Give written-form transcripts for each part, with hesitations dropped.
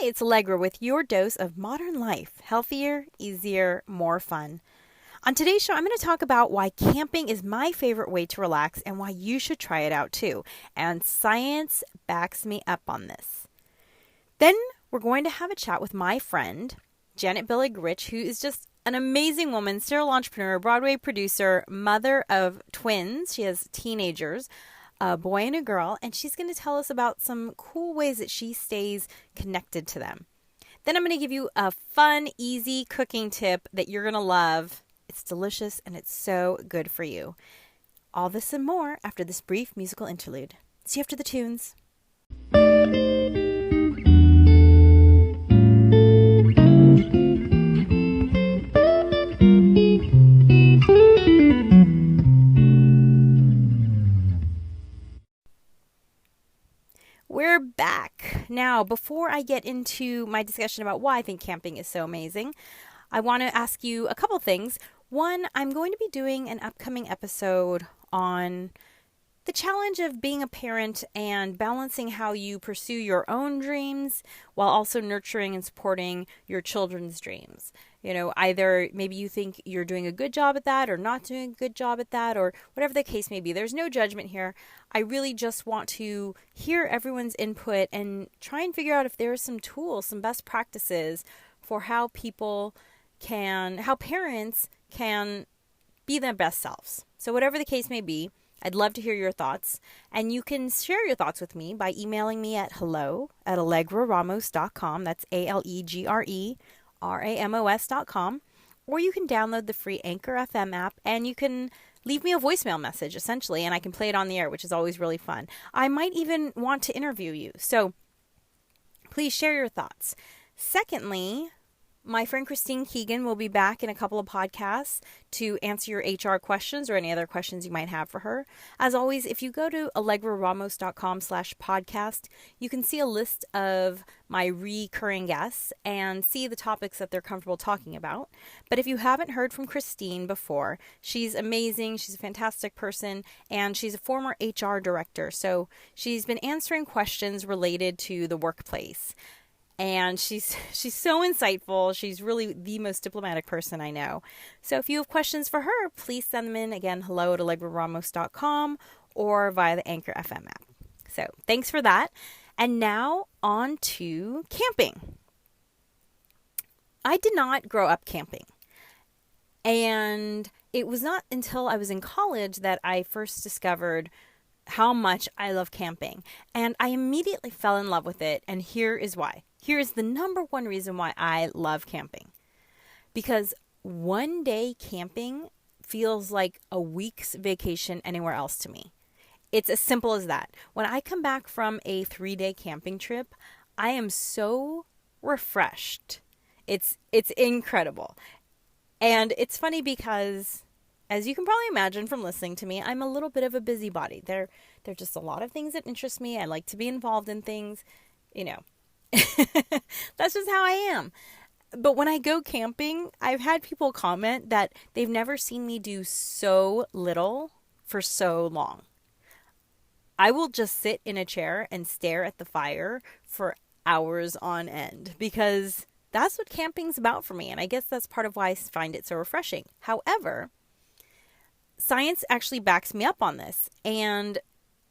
It's Alegre with your dose of modern life. Healthier, easier, more fun. On today's show, I'm going to talk about why camping is my favorite way to relax and why you should try it out too. And science backs me up on this. Then we're going to have a chat with my friend, Janet Billig-Rich, who is just an amazing woman, serial entrepreneur, Broadway producer, mother of twins. She has teenagers, a boy and a girl, and she's going to tell us about some cool ways that she stays connected to them. Then I'm going to give you a fun, easy cooking tip that you're going to love. It's delicious and it's so good for you. All this and more after this brief musical interlude. See you after the tunes. We're back. Now, before I get into my discussion about why I think camping is so amazing, I want to ask you a couple things. One, I'm going to be doing an upcoming episode on the challenge of being a parent and balancing how you pursue your own dreams while also nurturing and supporting your children's dreams. You know, either maybe you think you're doing a good job at that or not doing a good job at that, or whatever the case may be. There's no judgment here. I really just want to hear everyone's input and try and figure out if there are some tools, some best practices for how parents can be their best selves. So whatever the case may be, I'd love to hear your thoughts, and you can share your thoughts with me by emailing me at hello@alegreramos.com. That's ALEGRERAMOS.com. Or you can download the free Anchor FM app, and you can leave me a voicemail message, essentially, and I can play it on the air, which is always really fun. I might even want to interview you, so please share your thoughts. Secondly, my friend Christine Keegan will be back in a couple of podcasts to answer your HR questions or any other questions you might have for her. As always, if you go to alegreramos.com/podcast, you can see a list of my recurring guests and see the topics that they're comfortable talking about. But if you haven't heard from Christine before, she's amazing. She's a fantastic person, and she's a former HR director. So she's been answering questions related to the workplace. And she's so insightful. She's really the most diplomatic person I know. So if you have questions for her, please send them in. Again, hello@alegreramos.com or via the Anchor FM app. So thanks for that. And now on to camping. I did not grow up camping. And it was not until I was in college that I first discovered how much I love camping. And I immediately fell in love with it. And here is why. Here is the number one reason why I love camping. Because one day camping feels like a week's vacation anywhere else to me. It's as simple as that. When I come back from a 3-day camping trip, I am so refreshed. It's incredible. And it's funny because, as you can probably imagine from listening to me, I'm a little bit of a busybody. There are just a lot of things that interest me. I like to be involved in things, you know. That's just how I am. But when I go camping, I've had people comment that they've never seen me do so little for so long. I will just sit in a chair and stare at the fire for hours on end because that's what camping's about for me. And I guess that's part of why I find it so refreshing. However, science actually backs me up on this. And,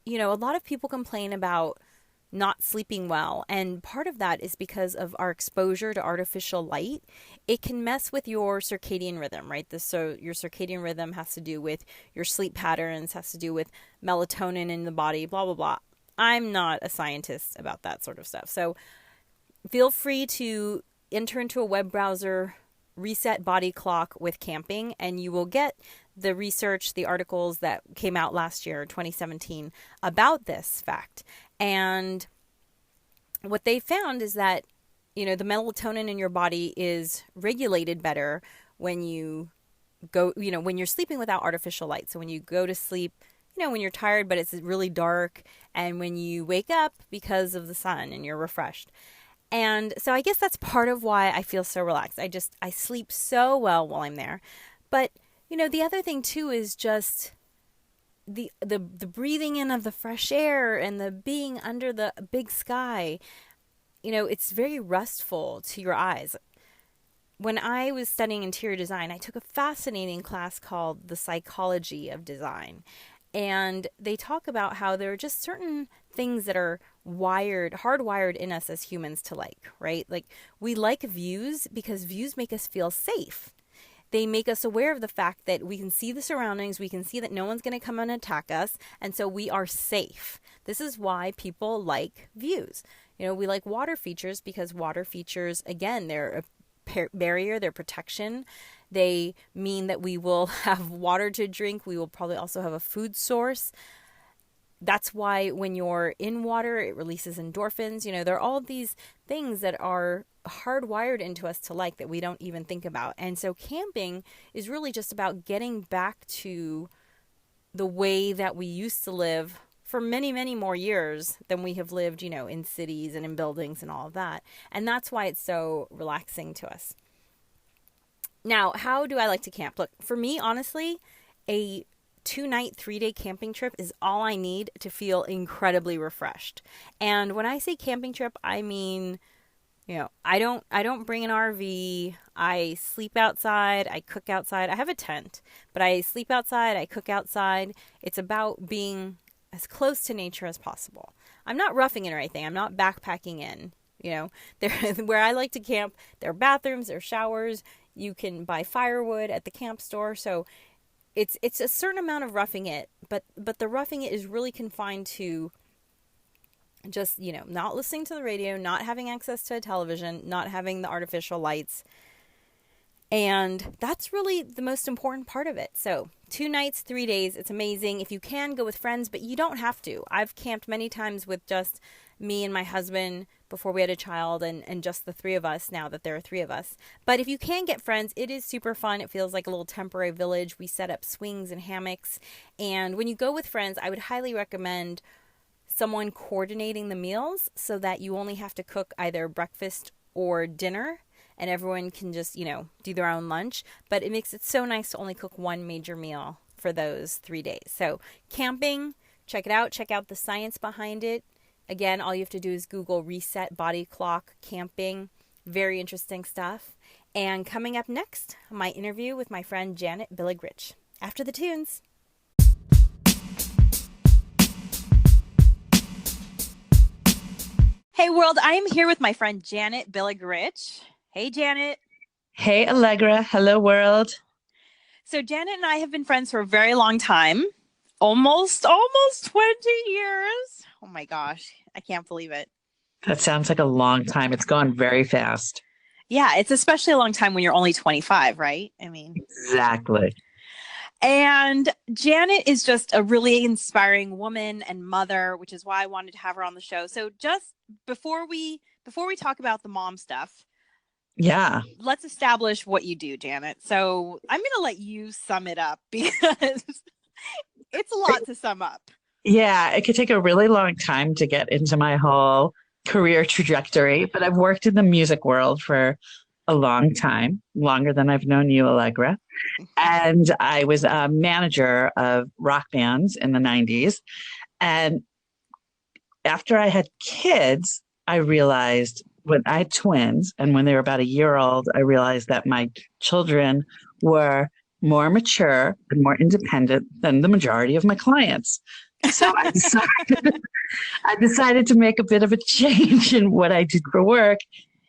you know, a lot of people complain about not sleeping well. And part of that is because of our exposure to artificial light. It can mess with your circadian rhythm, right? So your circadian rhythm has to do with your sleep patterns, has to do with melatonin in the body, blah, blah, blah. I'm not a scientist about that sort of stuff. So feel free to enter into a web browser, reset body clock with camping, and you will get the research, the articles that came out last year, 2017, about this fact. And what they found is that, you know, the melatonin in your body is regulated better when you go, you know, when you're sleeping without artificial light. So when you go to sleep, you know, when you're tired, but it's really dark, and when you wake up because of the sun and you're refreshed. And so I guess that's part of why I feel so relaxed. I sleep so well while I'm there. But, you know, the other thing too is just the breathing in of the fresh air and the being under the big sky. it's very restful to your eyes. When I was studying interior design, I took a fascinating class called The Psychology of Design. And they talk about how there are just certain things that are hardwired in us as humans to like, right? Like we like views because views make us feel safe. They make us aware of the fact that we can see the surroundings, we can see that no one's going to come and attack us, and so we are safe. This is why people like views. We like water features because water features, again, they're a barrier, they're protection. They mean that we will have water to drink. We will probably also have a food source. That's why when you're in water, it releases endorphins. There are all these things that are hardwired into us to like that we don't even think about. And so camping is really just about getting back to the way that we used to live for many, many more years than we have lived, in cities and in buildings and all of that. And that's why it's so relaxing to us. Now, how do I like to camp? Look, for me, honestly, a 2-night, 3-day camping trip is all I need to feel incredibly refreshed. And when I say camping trip, I mean, I don't bring an RV. I sleep outside. I cook outside. I have a tent, but I sleep outside. I cook outside. It's about being as close to nature as possible. I'm not roughing it or anything. I'm not backpacking in. Where I like to camp, there are bathrooms, there are showers. You can buy firewood at the camp store. So it's a certain amount of roughing it, but the roughing it is really confined to just, not listening to the radio, not having access to a television, not having the artificial lights. And that's really the most important part of it. So 2 nights, 3 days, it's amazing. If you can, go with friends, but you don't have to. I've camped many times with just me and my husband before we had a child and just the 3 of us now that there are 3 of us. But if you can get friends, it is super fun. It feels like a little temporary village. We set up swings and hammocks. And when you go with friends, I would highly recommend someone coordinating the meals so that you only have to cook either breakfast or dinner and everyone can just, do their own lunch. But it makes it so nice to only cook one major meal for those 3 days. So camping, check it out. Check out the science behind it. Again, all you have to do is Google reset body clock camping. Very interesting stuff. And coming up next, my interview with my friend Janet Billig-Rich. After the tunes. Hey world, I am here with my friend Janet Billig-Rich. Hey Janet. Hey Alegre. Hello world. So Janet and I have been friends for a very long time. Almost 20 years. Oh my gosh, I can't believe it. That sounds like a long time. It's gone very fast. Yeah, it's especially a long time when you're only 25, right? I mean, exactly. And Janet is just a really inspiring woman and mother, which is why I wanted to have her on the show. So just before we talk about the mom stuff, yeah, let's establish what you do, Janet. So I'm going to let you sum it up because it's a lot to sum up. Yeah, it could take a really long time to get into my whole career trajectory, but I've worked in the music world for a long time, longer than I've known you, Alegre. And I was a manager of rock bands in the 90s. And after I had kids, I realized when I had twins and when they were about a year old, I realized that my children were more mature and more independent than the majority of my clients. So I decided to make a bit of a change in what I did for work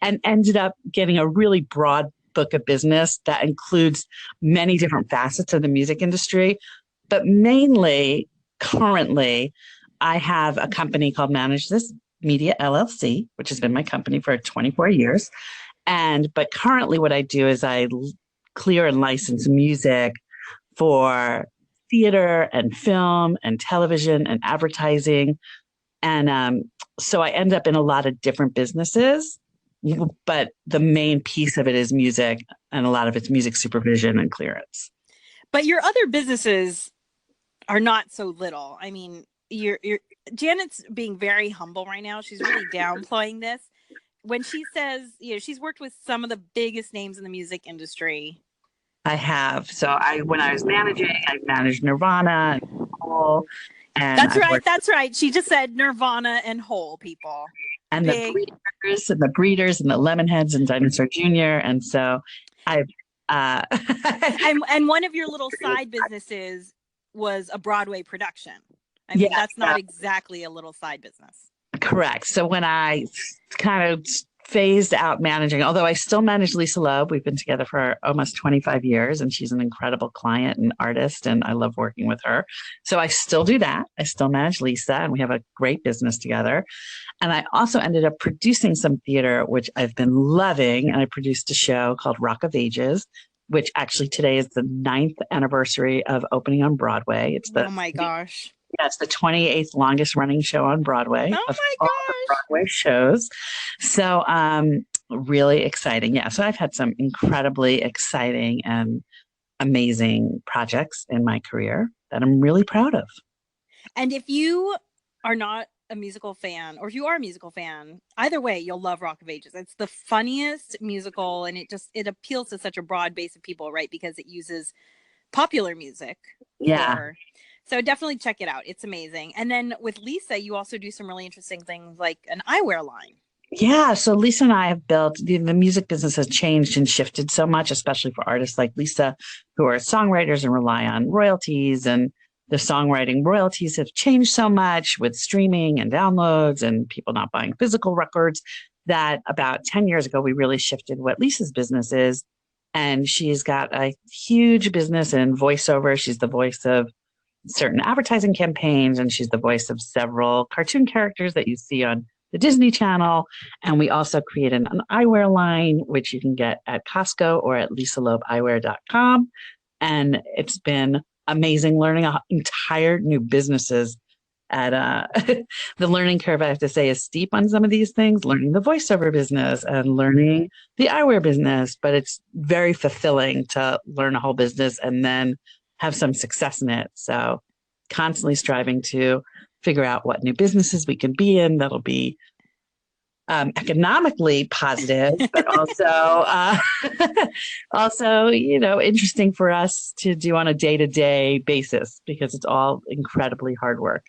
and ended up getting a really broad book of business that includes many different facets of the music industry. But mainly, currently, I have a company called Manage This Media LLC, which has been my company for 24 years. But currently what I do is I clear and license music for theater and film and television and advertising. And so I end up in a lot of different businesses, but the main piece of it is music, and a lot of it's music supervision and clearance. But your other businesses are not so little. I mean, you're Janet's being very humble right now. She's really downplaying this. When she says, she's worked with some of the biggest names in the music industry. I have. So when I was managing, I managed Nirvana and Hole. That's right. She just said Nirvana and Hole, people. and Big. the breeders and the Lemonheads and Dinosaur Jr. And so I've And one of your little side businesses was a Broadway production. I mean, that's not exactly a little side business. Correct. So when I kind of phased out managing, although I still manage Lisa Loeb, we've been together for almost 25 years, and she's an incredible client and artist, and I love working with her. So I still do that. I still manage Lisa, and we have a great business together. And I also ended up producing some theater, which I've been loving. And I produced a show called Rock of Ages, which actually today is the 9th anniversary of opening on Broadway. It's oh my gosh. Yeah, it's the 28th longest running show on Broadway. Oh my gosh. Broadway shows. So really exciting. Yeah. So I've had some incredibly exciting and amazing projects in my career that I'm really proud of. And if you are not a musical fan, or if you are a musical fan, either way, you'll love Rock of Ages. It's the funniest musical, and it appeals to such a broad base of people, right? Because it uses popular music. Yeah. So definitely check it out. It's amazing. And then with Lisa, you also do some really interesting things like an eyewear line. Yeah. So Lisa and I have built the music business has changed and shifted so much, especially for artists like Lisa, who are songwriters and rely on royalties. And the songwriting royalties have changed so much with streaming and downloads and people not buying physical records that about 10 years ago, we really shifted what Lisa's business is. And she's got a huge business in voiceover. She's the voice of certain advertising campaigns, and she's the voice of several cartoon characters that you see on the Disney Channel. And we also created an eyewear line, which you can get at Costco or at lisaloebeyewear.com. And it's been amazing learning entire new businesses at the learning curve, I have to say, is steep on some of these things, learning the voiceover business and learning the eyewear business. But it's very fulfilling to learn a whole business and then have some success in it. So constantly striving to figure out what new businesses we can be in that'll be economically positive, but also, interesting for us to do on a day-to-day basis because it's all incredibly hard work.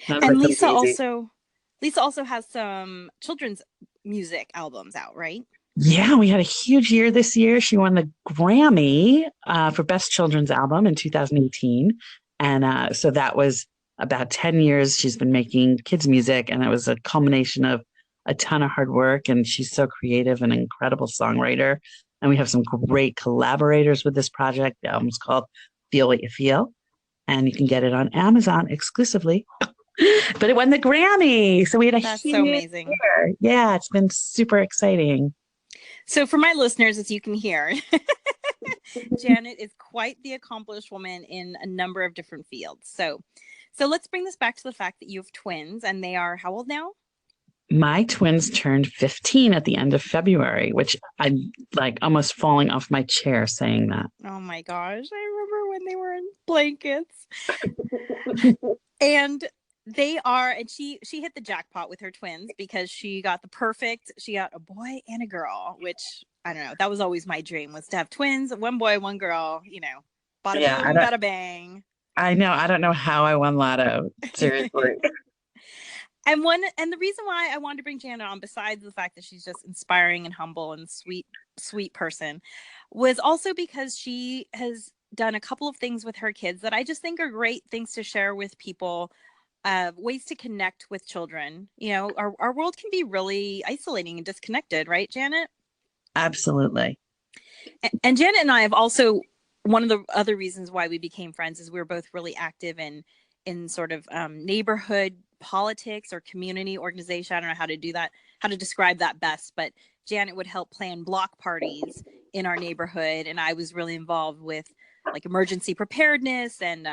And Lisa also has some children's music albums out, right? Yeah, we had a huge year this year. She won the Grammy for Best Children's Album in 2018. And so that was about 10 years she's been making kids music. And it was a culmination of a ton of hard work. And she's so creative and an incredible songwriter. And we have some great collaborators with this project. The album's called Feel What You Feel. And you can get it on Amazon exclusively. But it won the Grammy. So we had That's so amazing. year. Yeah, it's been super exciting. So for my listeners, as you can hear, Janet is quite the accomplished woman in a number of different fields. So let's bring this back to the fact that you have twins, and they are how old now? My twins turned 15 at the end of February, which I'm like almost falling off my chair saying that. Oh my gosh. I remember when they were in blankets. And she hit the jackpot with her twins because she got a boy and a girl, which I don't know. That was always my dream, was to have twins, one boy, one girl, bada boom, bada bang. I know. I don't know how I won Lotto. Seriously. And the reason why I wanted to bring Janet on, besides the fact that she's just inspiring and humble and sweet person, was also because she has done a couple of things with her kids that I just think are great things to share with people. Ways to connect with children. Our world can be really isolating and disconnected, right, Janet? Absolutely. And Janet and I have also, one of the other reasons why we became friends is we were both really active in sort of neighborhood politics or community organization. I don't know how to describe that best, but Janet would help plan block parties in our neighborhood, and I was really involved with like emergency preparedness and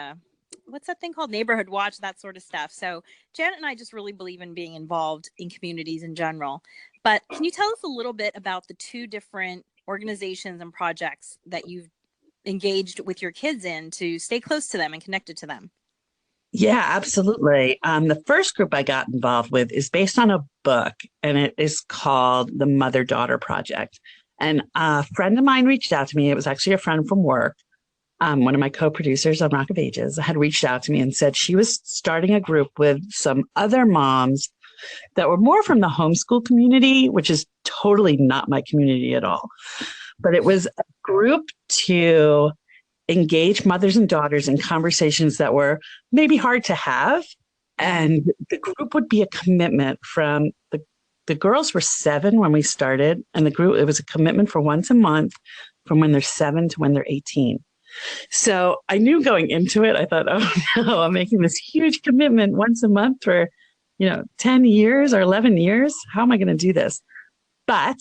what's that thing called? Neighborhood watch, that sort of stuff. So Janet and I just really believe in being involved in communities in general. But can you tell us a little bit about the two different organizations and projects that you've engaged with your kids in to stay close to them and connected to them? Yeah, absolutely. The first group I got involved with is based on a book, and it is called The Mother-Daughter Project. And a friend of mine reached out to me. It was actually a friend from work. One of my co-producers on Rock of Ages had reached out to me and said she was starting a group with some other moms that were more from the homeschool community, which is totally not my community at all. But it was a group to engage mothers and daughters in conversations that were maybe hard to have. And the group would be a commitment from the girls were 7 when we started, and it was a commitment for once a month from when they're 7 to when they're 18. So I knew going into it, I thought, oh no, I'm making this huge commitment once a month for, 10 years or 11 years. How am I going to do this? But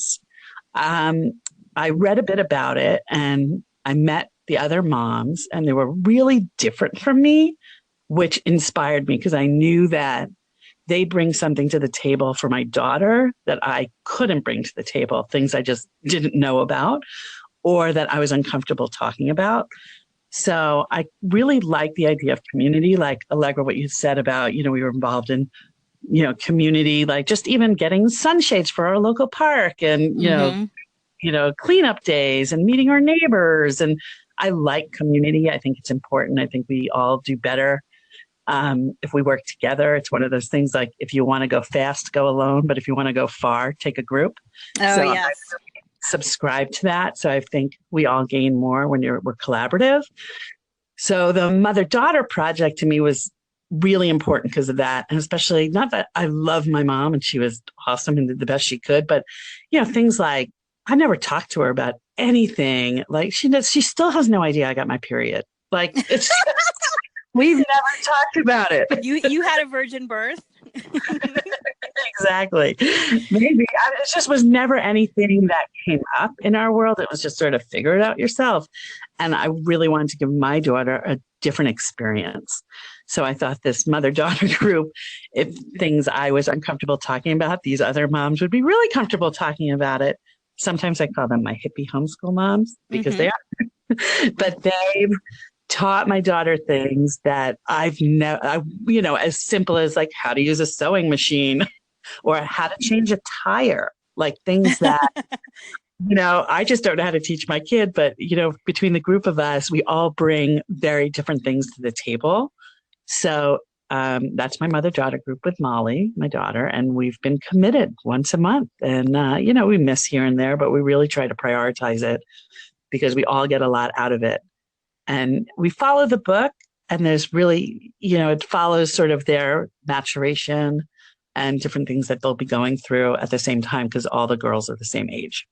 I read a bit about it, and I met the other moms, and they were really different from me, which inspired me because I knew that they bring something to the table for my daughter that I couldn't bring to the table, things I just didn't know about or that I was uncomfortable talking about. So I really like the idea of community, like Alegre, what you said about, we were involved in, community, like just even getting sunshades for our local park and, cleanup days and meeting our neighbors. And I like community. I think it's important. I think we all do better if we work together. It's one of those things like if you want to go fast, go alone. But if you want to go far, take a group. Oh, so yes. I subscribe to that. So I think we all gain more when we're collaborative. So the mother-daughter project to me was really important because of that. And especially not that I love my mom and she was awesome and did the best she could, but things like I never talked to her about anything. Like she still has no idea I got my period. Like it's we've never talked about it. You had a virgin birth. Exactly. Maybe it just was never anything that came up in our world. It was just sort of figure it out yourself. And I really wanted to give my daughter a different experience. So I thought this mother-daughter group, if things I was uncomfortable talking about, these other moms would be really comfortable talking about it. Sometimes I call them my hippie homeschool moms because they are. But they've taught my daughter things that I've never, as simple as like how to use a sewing machine or how to change a tire, like things that, I just don't know how to teach my kid. But, between the group of us, we all bring very different things to the table. So that's my mother-daughter group with Molly, my daughter, and we've been committed once a month. And, we miss here and there, but we really try to prioritize it because we all get a lot out of it. And we follow the book, and there's really, it follows sort of their maturation and different things that they'll be going through at the same time because all the girls are the same age.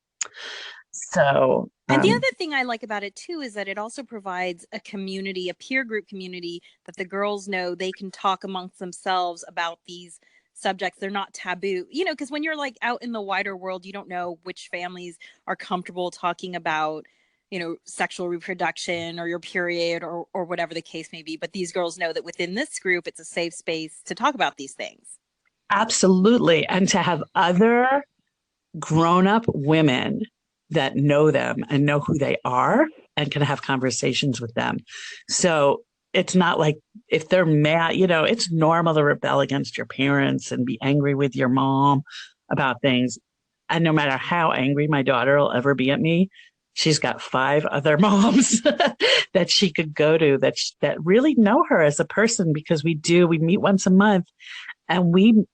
So, and the other thing I like about it too is that it also provides a community, a peer group community that the girls know they can talk amongst themselves about these subjects. They're not taboo, because when you're like out in the wider world, you don't know which families are comfortable talking about, sexual reproduction or your period or whatever the case may be. But these girls know that within this group, it's a safe space to talk about these things. Absolutely. And to have other grown-up women that know them and know who they are and can have conversations with them. So it's not like if they're mad, it's normal to rebel against your parents and be angry with your mom about things. And no matter how angry my daughter will ever be at me, she's got 5 other moms that she could go to that really know her as a person because we meet once a month and we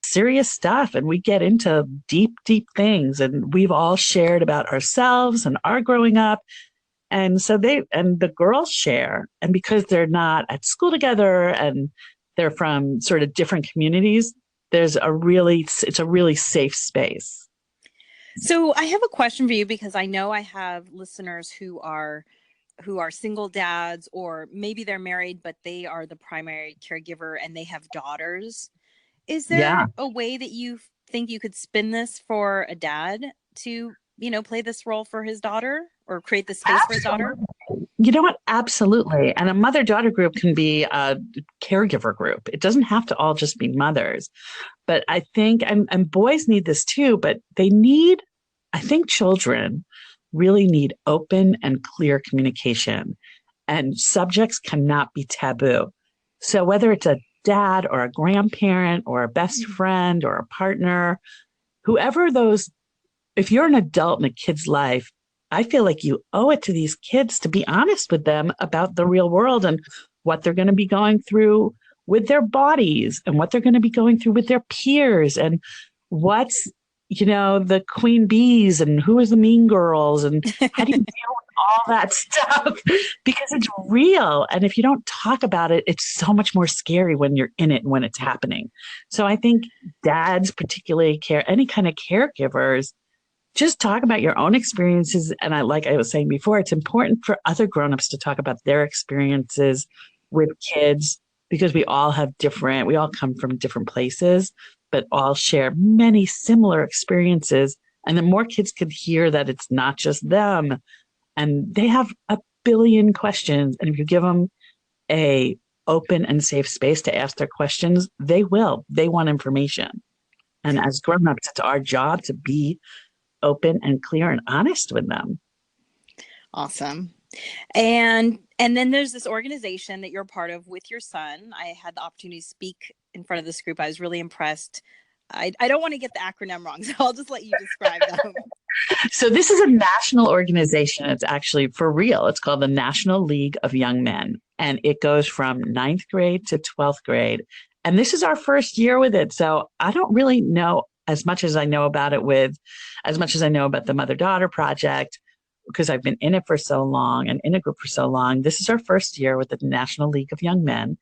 serious stuff and we get into deep things and we've all shared about ourselves and our growing up. And so the girls share, and because they're not at school together and they're from sort of different communities, it's a really safe space. So I have a question for you because I know I have listeners who are single dads, or maybe they're married, but they are the primary caregiver and they have daughters. Is there a way that you think you could spin this for a dad to, play this role for his daughter or create the space for his daughter? You know what? Absolutely. And a mother-daughter group can be a caregiver group. It doesn't have to all just be mothers. But I think, and boys need this too, but I think children really need open and clear communication, and subjects cannot be taboo. So whether it's a dad or a grandparent or a best friend or a partner, whoever if you're an adult in a kid's life, I feel like you owe it to these kids to be honest with them about the real world and what they're going to be going through with their bodies and what they're going to be going through with their peers and what's, the queen bees and who is the mean girls and how do you deal with all that stuff because it's real. And if you don't talk about it, it's so much more scary when you're in it and when it's happening. So I think dads, particularly any kind of caregivers, just talk about your own experiences. And like I was saying before, it's important for other grownups to talk about their experiences with kids because we all come from different places, but all share many similar experiences. And the more kids could hear that it's not just them and they have a billion questions. And if you give them a open and safe space to ask their questions, they want information. And as grownups, it's our job to be open and clear and honest with them. Awesome. And then there's this organization that you're part of with your son. I had the opportunity to speak in front of this group. I was really impressed. I don't want to get the acronym wrong, so I'll just let you describe them. So this is a national organization. It's actually for real. It's called the National League of Young Men, and it goes from 9th grade to 12th grade. And this is our first year with it. So I don't really know as much as I know about the Mother-Daughter Project, because I've been in it for so long and in a group for so long. This is our first year with the National League of Young Men.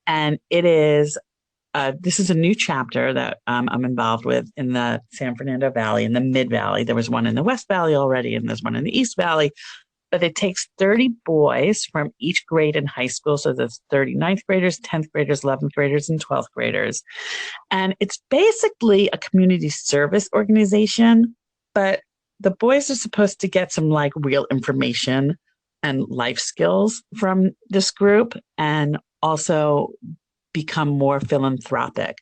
And this is a new chapter that I'm involved with in the San Fernando Valley, in the Mid Valley. There was one in the West Valley already, and there's one in the East Valley. But it takes 30 boys from each grade in high school. So there's 30 ninth graders, 10th graders, 11th graders, and 12th graders. And it's basically a community service organization, but the boys are supposed to get some like real information and life skills from this group and also become more philanthropic.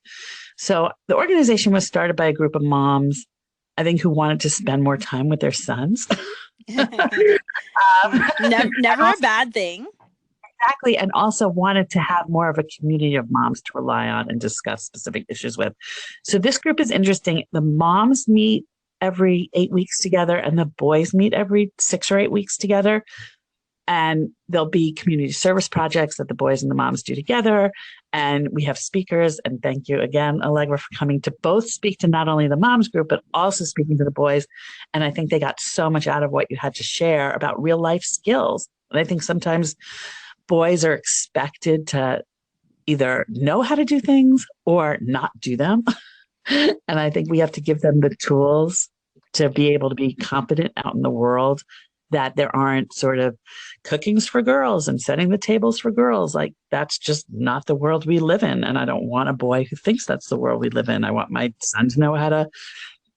So the organization was started by a group of moms, I think, who wanted to spend more time with their sons. Never a bad thing. Exactly. And also wanted to have more of a community of moms to rely on and discuss specific issues with. So this group is interesting. The moms meet every 8 weeks together and the boys meet every 6 or 8 weeks together. And there'll be community service projects that the boys and the moms do together. And we have speakers. And thank you again, Alegre, for coming to both speak to not only the moms group, but also speaking to the boys. And I think they got so much out of what you had to share about real life skills. And I think sometimes boys are expected to either know how to do things or not do them. And I think we have to give them the tools to be able to be competent out in the world, that there aren't sort of cookings for girls and setting the tables for girls. Like, that's just not the world we live in. And I don't want a boy who thinks that's the world we live in. I want my son to know how to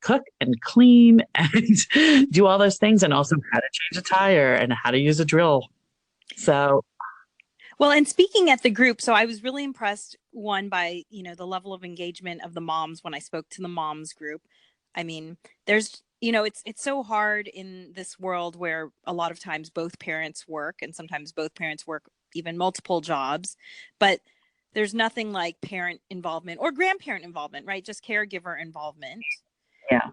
cook and clean and do all those things, and also how to change a tire and how to use a drill. So, well, and speaking at the group, so I was really impressed, one, by, the level of engagement of the moms when I spoke to the moms group. I mean, there's, it's so hard in this world where a lot of times both parents work, and sometimes both parents work even multiple jobs, but there's nothing like parent involvement or grandparent involvement, right? Just caregiver involvement. Yeah.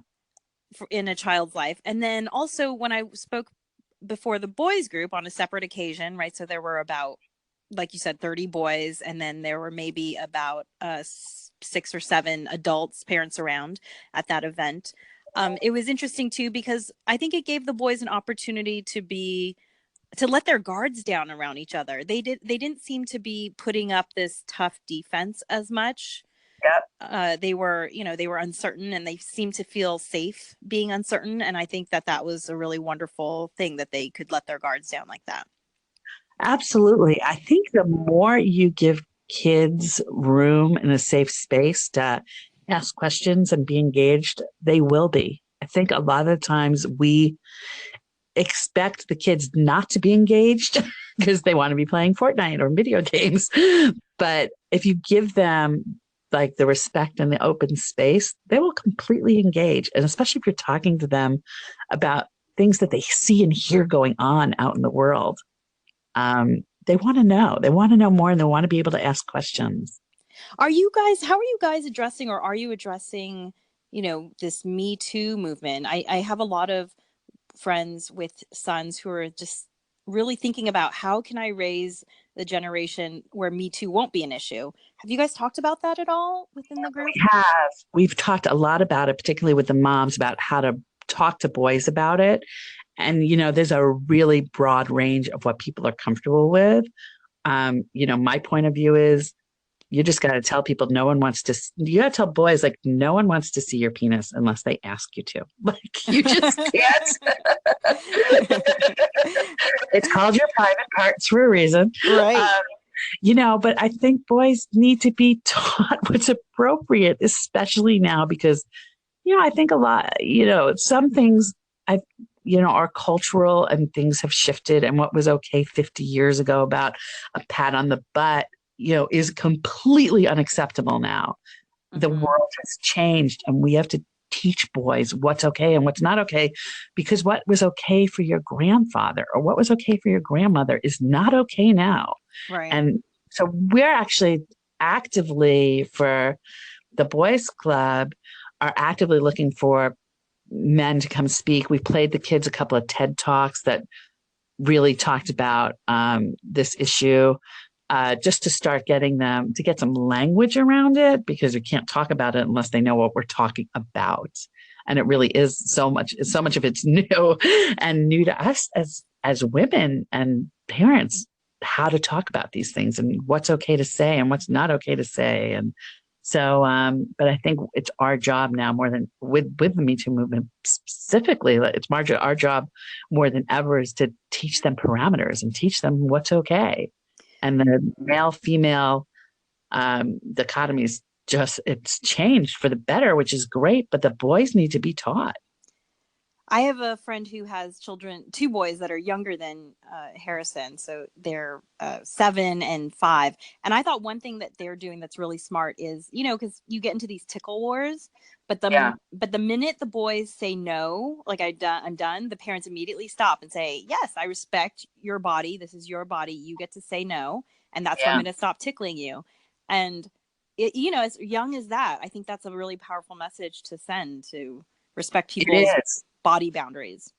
In a child's life. And then also when I spoke before the boys group on a separate occasion, right? So there were about, like you said, 30 boys, and then there were maybe about 6 or 7 adults, parents around at that event. It was interesting too, because I think it gave the boys an opportunity to let their guards down around each other. They didn't seem to be putting up this tough defense as much. Yep. They were uncertain, and they seemed to feel safe being uncertain. And I think that was a really wonderful thing, that they could let their guards down like that. Absolutely. I think the more you give kids room in a safe space to ask questions and be engaged, they will be. I think a lot of times we expect the kids not to be engaged because they want to be playing Fortnite or video games. But if you give them like the respect and the open space, they will completely engage. And especially if you're talking to them about things that they see and hear going on out in the world. They want to know. They want to know more, and they want to be able to ask questions. How are you guys addressing, or are you addressing, this Me Too movement? I have a lot of friends with sons who are just really thinking about, how can I raise the generation where Me Too won't be an issue. Have you guys talked about that at all within the group? We have. We've talked a lot about it, particularly with the moms, about how to talk to boys about it. And, there's a really broad range of what people are comfortable with. My point of view is you just got to tell people you got to tell boys, like, no one wants to see your penis unless they ask you to. Like, you just can't. It's called your private parts for a reason. Right. But I think boys need to be taught what's appropriate, especially now, because, I think a lot, some things are cultural and things have shifted, and what was okay 50 years ago about a pat on the butt, is completely unacceptable now. Mm-hmm. The world has changed, and we have to teach boys what's okay and what's not okay, because what was okay for your grandfather or what was okay for your grandmother is not okay now. Right. And so we're actually actively, for the boys club, are actively looking for men to come speak. We played the kids a couple of TED Talks that really talked about this issue, just to start getting them to get some language around it, because we can't talk about it unless they know what we're talking about. And it really is so much of it's new and new to us as women and parents, how to talk about these things and what's okay to say and what's not okay to say. And so, but I think it's our job now more than with the Me Too movement specifically, it's our job more than ever is to teach them parameters and teach them what's okay. And the male-female dichotomy is it's changed for the better, which is great, but the boys need to be taught. I have a friend who has children, 2 boys that are younger than Harrison. So they're 7 and 5. And I thought one thing that they're doing that's really smart is, because you get into these tickle wars, but the minute the boys say no, like I'm done, the parents immediately stop and say, yes, I respect your body. This is your body. You get to say no. And that's why I'm going to stop tickling you. And, as young as that, I think that's a really powerful message to send, to respect people's body boundaries.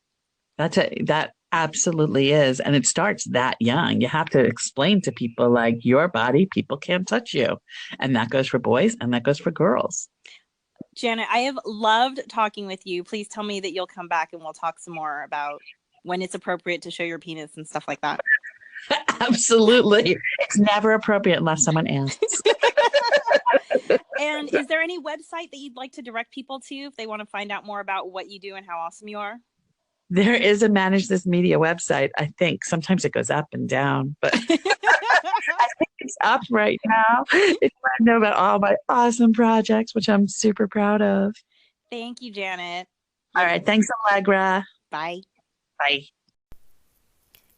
That absolutely is. And it starts that young. You have to explain to people, like, your body, people can't touch you. And that goes for boys and that goes for girls. Janet, I have loved talking with you. Please tell me that you'll come back and we'll talk some more about when it's appropriate to show your penis and stuff like that. Absolutely. It's never appropriate unless someone asks. And is there any website that you'd like to direct people to if they want to find out more about what you do and how awesome you are? There is a Manage This Media website. I think sometimes it goes up and down, but I think it's up right now. If you want to know about all my awesome projects, which I'm super proud of. Thank you, Janet. All right. Thanks, Alegre. Bye. Bye.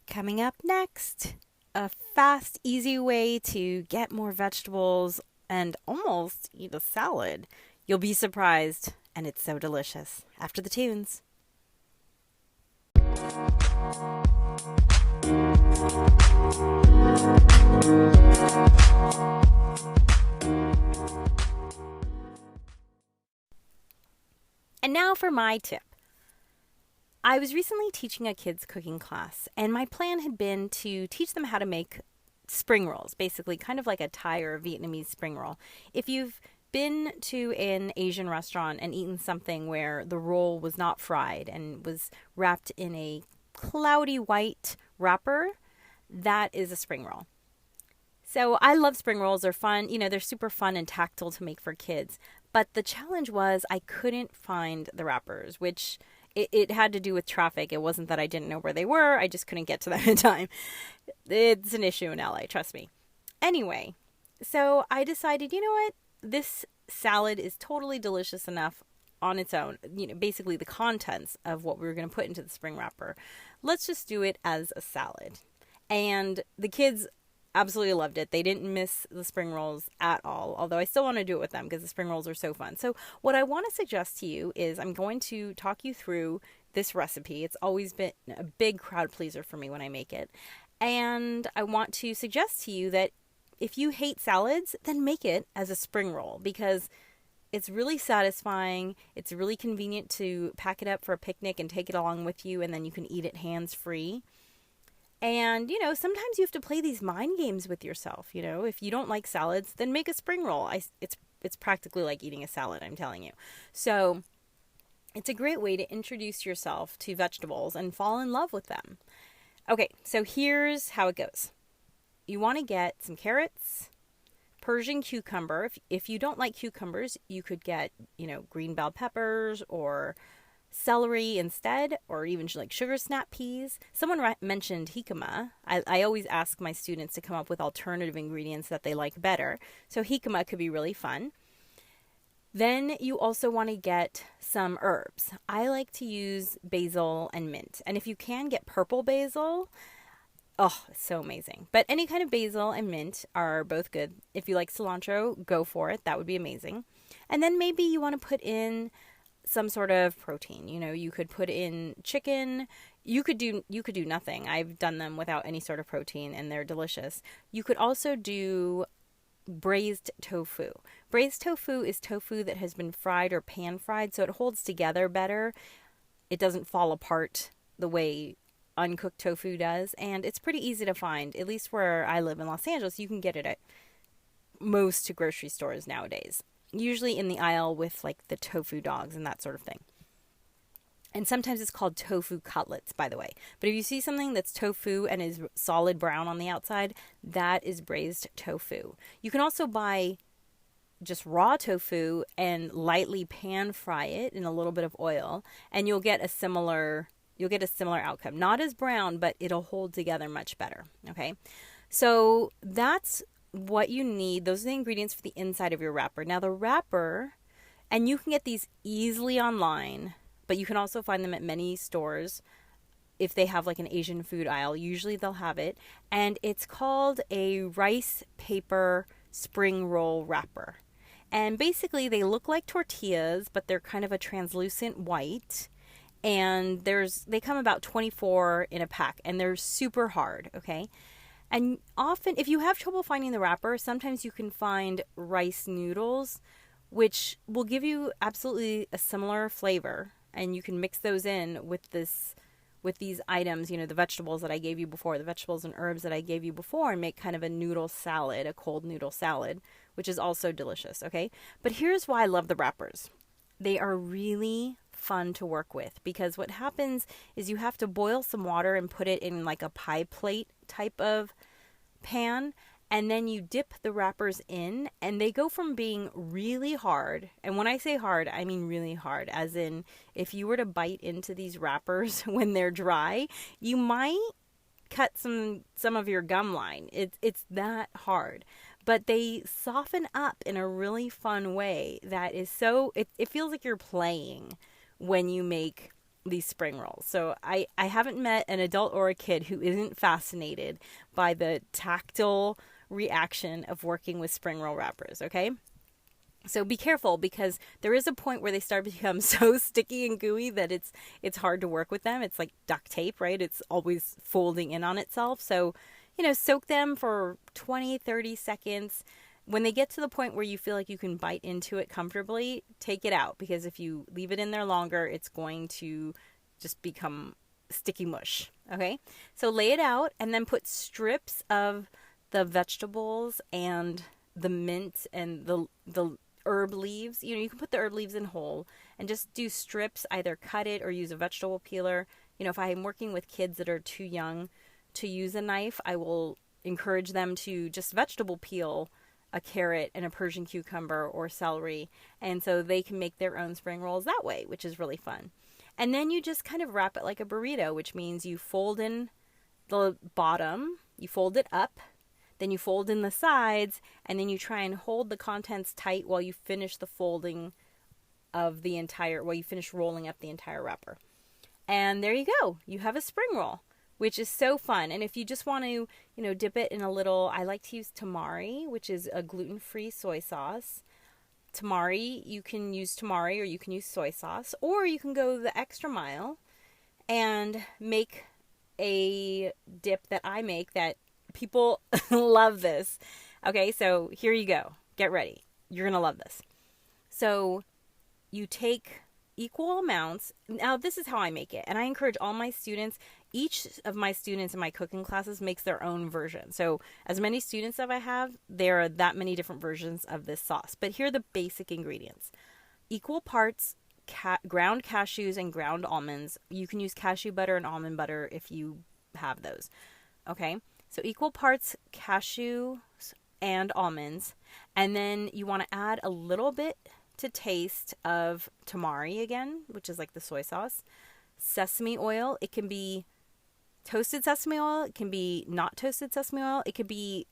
Coming up next, a fast, easy way to get more vegetables and almost eat a salad. You'll be surprised, and it's so delicious. After the tunes. And now for my tip. I was recently teaching a kids cooking class, and my plan had been to teach them how to make spring rolls, basically kind of like a Thai or Vietnamese spring roll. If you've been to an Asian restaurant and eaten something where the roll was not fried and was wrapped in a cloudy white wrapper, that is a spring roll. So I love spring rolls. They're fun. They're super fun and tactile to make for kids. But the challenge was I couldn't find the wrappers, which it had to do with traffic. It wasn't that I didn't know where they were. I just couldn't get to them in time. It's an issue in LA, trust me. Anyway, so I decided, you know what? This salad is totally delicious enough on its own. Basically the contents of what we were going to put into the spring wrapper. Let's just do it as a salad. And the kids absolutely loved it. They didn't miss the spring rolls at all, although I still want to do it with them because the spring rolls are so fun. So what I want to suggest to you is I'm going to talk you through this recipe. It's always been a big crowd pleaser for me when I make it. And I want to suggest to you that if you hate salads, then make it as a spring roll, because it's really satisfying. It's really convenient to pack it up for a picnic and take it along with you, and then you can eat it hands-free. And, sometimes you have to play these mind games with yourself. If you don't like salads, then make a spring roll. It's practically like eating a salad, I'm telling you. So it's a great way to introduce yourself to vegetables and fall in love with them. Okay, so here's how it goes. You want to get some carrots, Persian cucumber. If you don't like cucumbers, you could get, green bell peppers or celery instead, or even like sugar snap peas. Someone mentioned jicama. I always ask my students to come up with alternative ingredients that they like better. So jicama could be really fun. Then you also want to get some herbs. I like to use basil and mint. And if you can get purple basil, oh, it's so amazing. But any kind of basil and mint are both good. If you like cilantro, go for it. That would be amazing. And then maybe you want to put in some sort of protein. You could put in chicken. You could do nothing. I've done them without any sort of protein and they're delicious. You could also do braised tofu. Braised tofu is tofu that has been fried or pan fried, so it holds together better. It doesn't fall apart the way uncooked tofu does, and it's pretty easy to find. At least where I live in Los Angeles, you can get it at most grocery stores nowadays. Usually in the aisle with like the tofu dogs and that sort of thing. And sometimes it's called tofu cutlets, by the way. But if you see something that's tofu and is solid brown on the outside, that is braised tofu. You can also buy just raw tofu and lightly pan fry it in a little bit of oil, and you'll get a similar outcome. Not as brown, but it'll hold together much better. Okay, so that's what you need. Those are the ingredients for the inside of your wrapper. Now the wrapper, and you can get these easily online, but you can also find them at many stores if they have like an Asian food aisle. Usually they'll have it. And it's called a rice paper spring roll wrapper. And basically they look like tortillas, but they're kind of a translucent white. And they come about 24 in a pack, and they're super hard, okay? And often, if you have trouble finding the wrapper, sometimes you can find rice noodles, which will give you absolutely a similar flavor. And you can mix those in with these items, the vegetables that I gave you before, the vegetables and herbs that I gave you before, and make kind of a noodle salad, a cold noodle salad, which is also delicious, okay? But here's why I love the wrappers. They are really fun to work with, because what happens is you have to boil some water and put it in like a pie plate type of pan, and then you dip the wrappers in, and they go from being really hard, and when I say hard, I mean really hard, as in if you were to bite into these wrappers when they're dry, you might cut some of your gum line. It's that hard. But they soften up in a really fun way that is it feels like you're playing when you make these spring rolls. So I haven't met an adult or a kid who isn't fascinated by the tactile reaction of working with spring roll wrappers, okay? So be careful, because there is a point where they start to become so sticky and gooey that it's hard to work with them. It's like duct tape, right? It's always folding in on itself. So, soak them for 20, 30 seconds. When they get to the point where you feel like you can bite into it comfortably, take it out, because if you leave it in there longer, it's going to just become sticky mush, okay? So lay it out and then put strips of the vegetables and the mint and the herb leaves. You can put the herb leaves in whole and just do strips, either cut it or use a vegetable peeler. If I'm working with kids that are too young to use a knife, I will encourage them to just vegetable peel a carrot and a Persian cucumber or celery, and so they can make their own spring rolls that way, which is really fun. And then you just kind of wrap it like a burrito, which means you fold in the bottom, you fold it up, then you fold in the sides, and then you try and hold the contents tight while you finish the folding of while you finish rolling up the entire wrapper. And there you go. You have a spring roll, which is so fun. And if you just want to, dip it in a little, I like to use tamari, which is a gluten-free soy sauce. Tamari, you can use tamari or you can use soy sauce, or you can go the extra mile and make a dip that I make that people love this. Okay, so here you go. Get ready. You're going to love this. So you take equal amounts. Now, this is how I make it. And I encourage all my students, each of my students in my cooking classes makes their own version. So as many students as I have, there are that many different versions of this sauce. But here are the basic ingredients. Equal parts ground cashews and ground almonds. You can use cashew butter and almond butter if you have those. Okay? So equal parts cashews and almonds. And then you want to add a little bit to taste of tamari again, which is like the soy sauce. Sesame oil. It can be toasted sesame oil. It can be not toasted sesame oil. It could be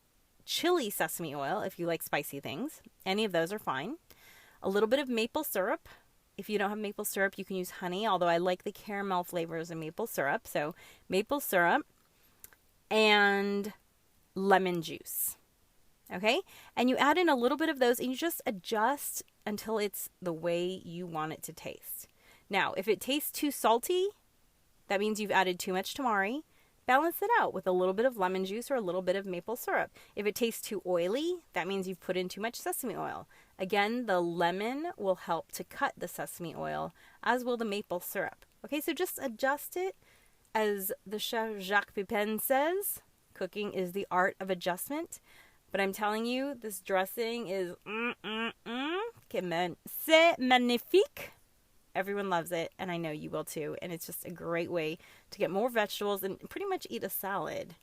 chili sesame oil if you like spicy things. Any of those are fine. A little bit of maple syrup. If you don't have maple syrup, you can use honey, although I like the caramel flavors of maple syrup. So maple syrup and lemon juice. Okay? And you add in a little bit of those and you just adjust until it's the way you want it to taste. Now, if it tastes too salty, that means you've added too much tamari. Balance it out with a little bit of lemon juice or a little bit of maple syrup. If it tastes too oily, that means you've put in too much sesame oil. Again, the lemon will help to cut the sesame oil, as will the maple syrup. Okay, so just adjust it. As the chef Jacques Pepin says, cooking is the art of adjustment. But I'm telling you, this dressing is c'est magnifique. Everyone loves it, and I know you will too. And it's just a great way to get more vegetables and pretty much eat a salad.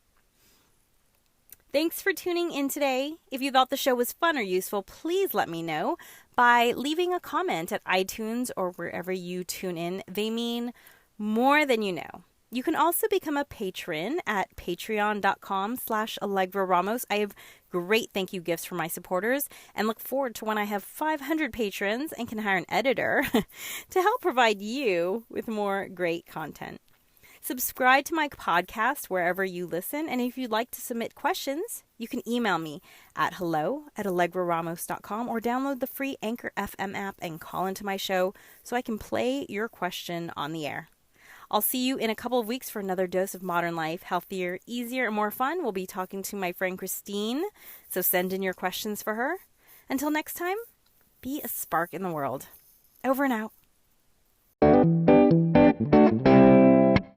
Thanks for tuning in today. If you thought the show was fun or useful, please let me know by leaving a comment at iTunes or wherever you tune in. They mean more than you know. You can also become a patron at patreon.com/Alegre Ramos. I have great thank you gifts for my supporters and look forward to when I have 500 patrons and can hire an editor to help provide you with more great content. Subscribe to my podcast wherever you listen, and if you'd like to submit questions, you can email me at hello@alegreramos.com or download the free Anchor FM app and call into my show so I can play your question on the air. I'll see you in a couple of weeks for another dose of modern life, healthier, easier, and more fun. We'll be talking to my friend Christine, so send in your questions for her. Until next time, be a spark in the world. Over and out.